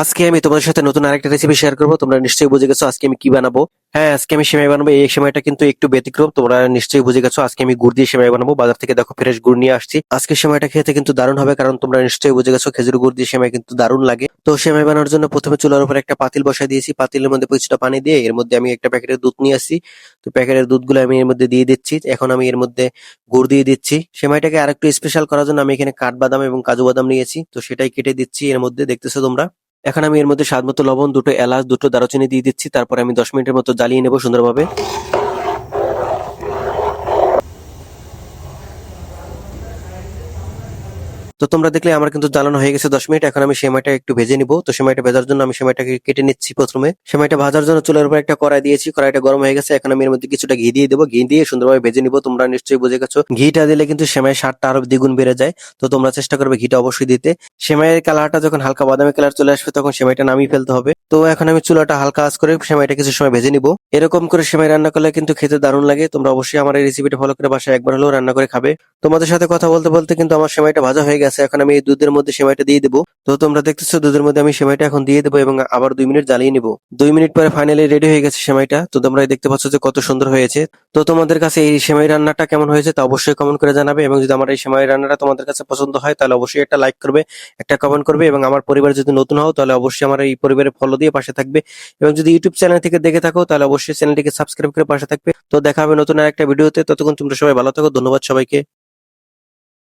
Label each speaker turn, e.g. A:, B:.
A: আজকে আমি তোমাদের সাথে নতুন আরেকটা রেসিপি শেয়ার করবো। তোমরা নিশ্চয়ই বুঝে গেছো আজকে আমি কি বানাবো। হ্যাঁ, আজকে আমি সেমাই বানাবো। এই সেমাইটা কিন্তু একটু ব্যতিক্রম, তোমরা নিশ্চয়ই বুঝে গেছো। আজকে আমি গুড় দিয়ে সেমাই বানাবো। বাজার থেকে দেখো ফ্রেশ গুড় নিয়ে আসছি। আজকে সেমাইটা খেতে কিন্তু দারুণ হবে, কারণ তোমরা নিশ্চয়ই বুঝে গেছো খেজুর গুড় দিয়ে সেমাই কিন্তু দারুণ লাগে। তো সেমাই বানানোর জন্য প্রথমে চুলার উপর একটা পাতিল বসাই দিয়েছি। পাতিলের মধ্যে কিছুটা পানি দিয়ে এর মধ্যে আমি একটা প্যাকেটের দুধ নিয়ে আসছি। তো প্যাকেটের দুধগুলো আমি এর মধ্যে দিয়ে দিচ্ছি। এখন আমি এর মধ্যে গুড় দিয়ে দিচ্ছি। সেমাইটাকে আরেকটু স্পেশাল করার জন্য আমি এখানে কাঠবাদাম এবং কাজু বাদাম নিয়েছি, তো সেটাই কেটে দিচ্ছি এর মধ্যে, দেখতেছো তোমরা। এখন আমি এর মধ্যে স্বাদ মতো লবণ, দুটো এলাচ, দুটো দারুচিনি দিয়ে দিচ্ছি। তারপরে আমি 10 মিনিটের মতো জ্বালিয়ে নেবো সুন্দরভাবে। তো তোমরা দেখলে আমার কিন্তু জ্বালানো হয়ে গেছে 10 মিনিট। এখন আমি সেমাইটা একটু ভেজে নিব। তো সেমাইটা ভেজার জন্য আমি সেমাইটাকে কেটে নিচ্ছি। প্রথমে সেমাইটা ভাজার জন্য চুলার উপর একটা কড়াই দিয়েছি। কড়াইটা গরম হয়ে গেছে। এখন আমি এর মধ্যে কিছুটা ঘি দিয়ে দেবো। ঘি দিয়ে সুন্দরভাবে ভেজে নিব। তোমরা নিশ্চয়ই বুঝে গেছো ঘিটা দিলে কিন্তু সেমাইয়ের স্বাদটা আরো দ্বিগুণ বেড়ে যায়। তো তোমরা চেষ্টা করবে ঘিটা অবশ্যই দিতে। সেমাইয়ের কালারটা যখন হালকা বাদামি কালার চলে আসবে তখন সেমাইটা নামিয়ে ফেলতে হবে। তো এখন আমি চুলাটা হালকা আঁচ করে সেমাইটা কিছু সময় ভেজে নিব। এরকম করে সেমাই রান্না করলে কিন্তু খেতে দারুণ লাগে। তোমরা অবশ্যই আমার এই রেসিপিটা ফলো করে বাসায় একবার হলেও রান্না করে খাবে। তোমাদের সাথে কথা বলতে বলতে কিন্তু আমার সেমাইটা ভাজা হয়ে গেছে। এখন আমি এই দুধের মধ্যে সেমাইটা দিয়ে দেবো। তো তোমরা দেখতেছো দুধের মধ্যে আমি সেমাইটা এখন দিয়ে দেবো এবং আবার 2 মিনিট জ্বালিয়ে নিব। 2 মিনিট পরে ফাইনালি রেডি হয়ে গেছে সেমাইটা। তো তোমরা দেখতে পাচ্ছ যে কত সুন্দর হয়েছে। তো তোমাদের কাছে এই সেমাই রান্নাটা কেমন হয়েছে তা অবশ্যই কমেন্ট করে জানাবে, এবং যদি আমার এই সেমাই রান্নাটা তোমাদের কাছে পছন্দ হয় তাহলে অবশ্যই একটা লাইক করবে, একটা কমেন্ট করবে, এবং আমার পরিবার যদি নতুন হও তাহলে অবশ্যই আমার এই পরিবারে ফলো দিয়ে পাশে থাকবে। এবং যদি ইউটিউব চ্যানেল থেকে দেখে থাকো তাহলে অবশ্যই চ্যানেলটিকে সাবস্ক্রাইব করে পাশে থাকবে। তো দেখা হবে নতুন আরেকটা ভিডিওতে। ততক্ষণ তোমরা সবাই ভালো থাকো। ধন্যবাদ সবাইকে।